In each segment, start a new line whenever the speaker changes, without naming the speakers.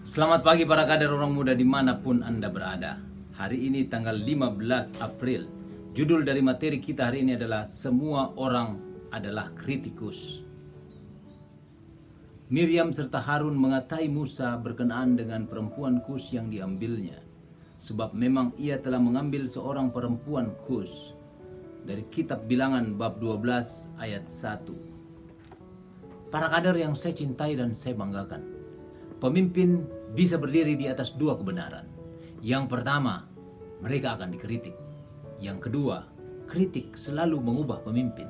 Selamat pagi para kader orang muda dimanapun Anda berada. Hari ini tanggal 15 April. Judul dari materi kita hari ini adalah Semua Orang Adalah Kritikus. Miriam serta Harun mengatai Musa berkenaan dengan perempuan Kus yang diambilnya. Sebab memang ia telah mengambil seorang perempuan Kus. Dari kitab Bilangan bab 12 ayat 1. Para kader yang saya cintai dan saya banggakan. Pemimpin bisa berdiri di atas dua kebenaran. Yang pertama, mereka akan dikritik. Yang kedua, kritik selalu mengubah pemimpin.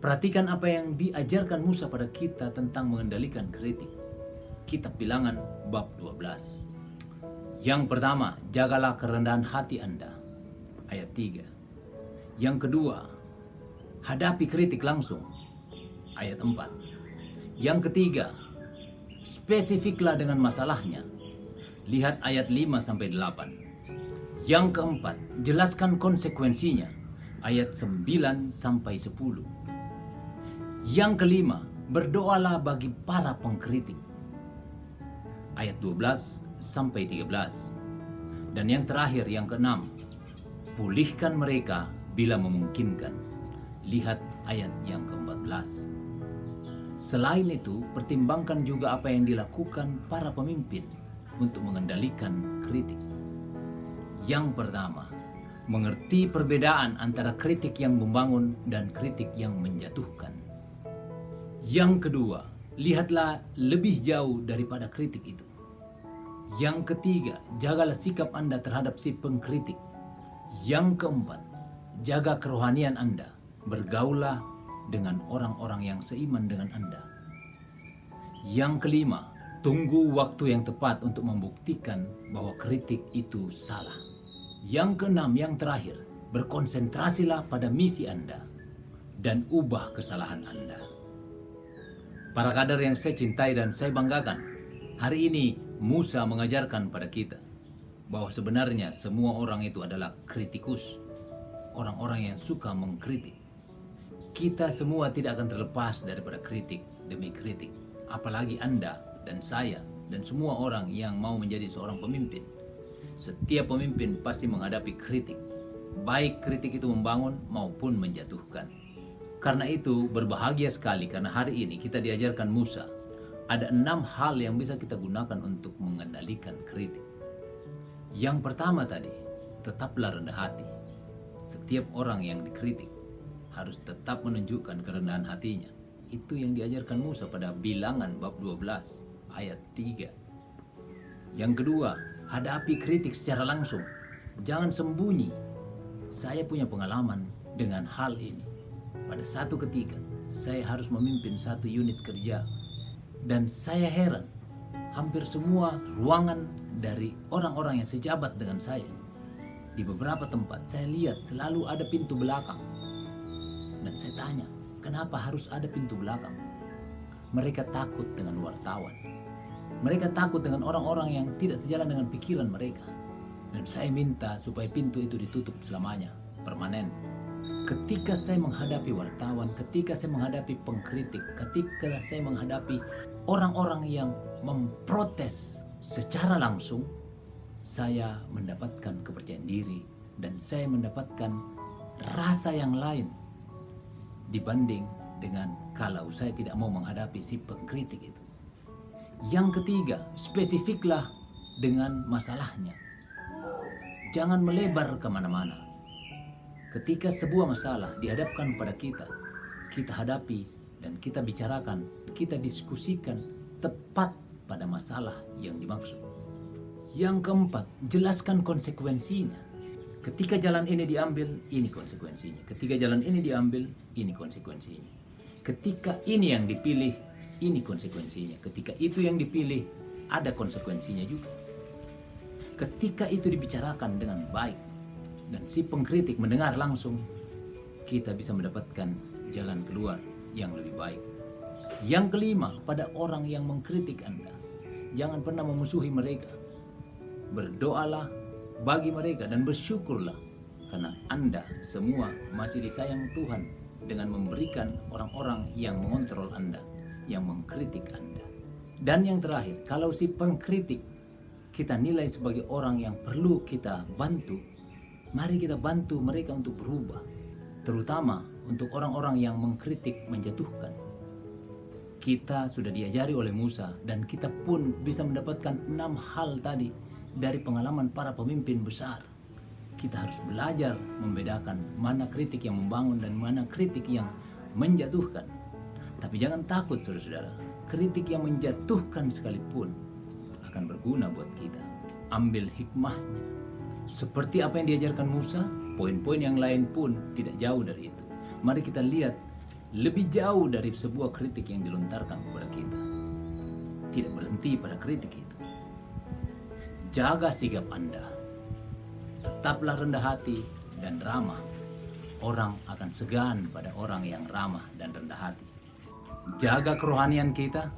Perhatikan apa yang diajarkan Musa pada kita tentang mengendalikan kritik. Kitab Bilangan bab 12. Yang pertama, jagalah kerendahan hati Anda. Ayat 3. Yang kedua, hadapi kritik langsung. Ayat 4. Yang ketiga, spesifiklah dengan masalahnya. Lihat ayat 5-8. Yang keempat, jelaskan konsekuensinya. Ayat 9-10. Yang kelima, berdoalah bagi para pengkritik. Ayat 12-13. Dan yang terakhir, yang keenam, pulihkan mereka bila memungkinkan. Lihat ayat yang ke-14. Selain itu, pertimbangkan juga apa yang dilakukan para pemimpin untuk mengendalikan kritik. Yang pertama, mengerti perbedaan antara kritik yang membangun dan kritik yang menjatuhkan. Yang kedua, lihatlah lebih jauh daripada kritik itu. Yang ketiga, jagalah sikap Anda terhadap si pengkritik. Yang keempat, jaga kerohanian Anda, bergaullah dengan orang-orang yang seiman dengan Anda. Yang kelima, tunggu waktu yang tepat untuk membuktikan bahwa kritik itu salah. Yang keenam, yang terakhir, berkonsentrasilah pada misi Anda dan ubah kesalahan Anda. Para kader yang saya cintai dan saya banggakan, hari ini Musa mengajarkan pada kita bahwa sebenarnya semua orang itu adalah kritikus, orang-orang yang suka mengkritik. Kita semua tidak akan terlepas daripada kritik demi kritik. Apalagi Anda dan saya dan semua orang yang mau menjadi seorang pemimpin. Setiap pemimpin pasti menghadapi kritik. Baik kritik itu membangun maupun menjatuhkan. Karena itu berbahagia sekali karena hari ini kita diajarkan Musa. Ada 6 hal yang bisa kita gunakan untuk mengendalikan kritik. Yang pertama tadi, tetaplah rendah hati. Setiap orang yang dikritik harus tetap menunjukkan kerendahan hatinya. Itu yang diajarkan Musa pada Bilangan bab 12 ayat 3. Yang kedua, hadapi kritik secara langsung. Jangan sembunyi. Saya punya pengalaman dengan hal ini. Pada satu ketika, saya harus memimpin satu unit kerja. Dan saya heran, hampir semua ruangan dari orang-orang yang sejabat dengan saya. Di beberapa tempat saya lihat selalu ada pintu belakang. Dan saya tanya, kenapa harus ada pintu belakang? Mereka takut dengan wartawan. Mereka takut dengan orang-orang yang tidak sejalan dengan pikiran mereka. Dan saya minta supaya pintu itu ditutup selamanya, permanen. Ketika saya menghadapi wartawan, ketika saya menghadapi pengkritik, ketika saya menghadapi orang-orang yang memprotes secara langsung, saya mendapatkan kepercayaan diri dan saya mendapatkan rasa yang lain dibanding dengan kalau saya tidak mau menghadapi si pengkritik itu. Yang ketiga, spesifiklah dengan masalahnya. Jangan melebar kemana-mana. Ketika sebuah masalah dihadapkan pada kita hadapi dan kita bicarakan, kita diskusikan tepat pada masalah yang dimaksud. Yang keempat, jelaskan konsekuensinya. Ketika jalan ini diambil, ini konsekuensinya. Ketika jalan ini diambil, ini konsekuensinya. Ketika ini yang dipilih, ini konsekuensinya. Ketika itu yang dipilih, ada konsekuensinya juga. Ketika itu dibicarakan dengan baik, dan si pengkritik mendengar langsung, kita bisa mendapatkan jalan keluar yang lebih baik. Yang kelima, pada orang yang mengkritik Anda, jangan pernah memusuhi mereka. Berdoalah bagi mereka dan bersyukurlah karena Anda semua masih disayang Tuhan dengan memberikan orang-orang yang mengontrol Anda, yang mengkritik Anda. Dan yang terakhir, kalau si pengkritik kita nilai sebagai orang yang perlu kita bantu, mari kita bantu mereka untuk berubah. Terutama untuk orang-orang yang mengkritik, menjatuhkan. Kita sudah diajari oleh Musa, dan kita pun bisa mendapatkan 6 hal tadi dari pengalaman para pemimpin besar. Kita harus belajar membedakan mana kritik yang membangun dan mana kritik yang menjatuhkan. Tapi jangan takut saudara-saudara, kritik yang menjatuhkan sekalipun akan berguna buat kita. Ambil hikmahnya. Seperti apa yang diajarkan Musa, poin-poin yang lain pun tidak jauh dari itu. Mari kita lihat lebih jauh dari sebuah kritik yang dilontarkan kepada kita. Tidak berhenti pada kritik itu. Jaga sikap Anda. Tetaplah rendah hati dan ramah. Orang akan segan pada orang yang ramah dan rendah hati. Jaga kerohanian kita,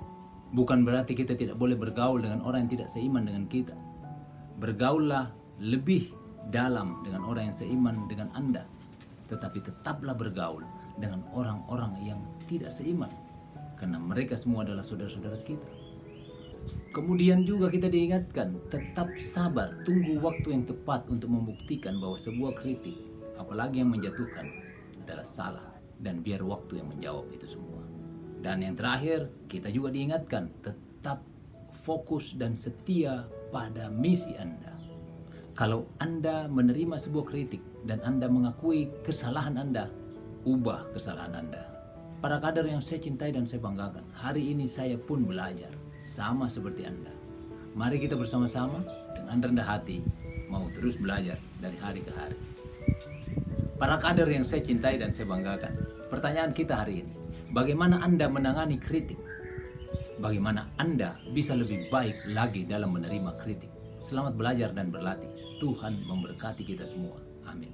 bukan berarti kita tidak boleh bergaul dengan orang yang tidak seiman dengan kita. Bergaullah lebih dalam dengan orang yang seiman dengan Anda, tetapi tetaplah bergaul dengan orang-orang yang tidak seiman, karena mereka semua adalah saudara-saudara kita. Kemudian juga kita diingatkan, tetap sabar, tunggu waktu yang tepat untuk membuktikan bahwa sebuah kritik, apalagi yang menjatuhkan, adalah salah, dan biar waktu yang menjawab itu semua. Dan yang terakhir, kita juga diingatkan, tetap fokus dan setia pada misi Anda. Kalau Anda menerima sebuah kritik dan Anda mengakui kesalahan Anda, ubah kesalahan Anda. Para kader yang saya cintai dan saya banggakan, hari ini saya pun belajar, sama seperti Anda. Mari kita bersama-sama dengan rendah hati, mau terus belajar dari hari ke hari. Para kader yang saya cintai dan saya banggakan, pertanyaan kita hari ini, bagaimana Anda menangani kritik? Bagaimana Anda bisa lebih baik lagi dalam menerima kritik? Selamat belajar dan berlatih. Tuhan memberkati kita semua. Amin.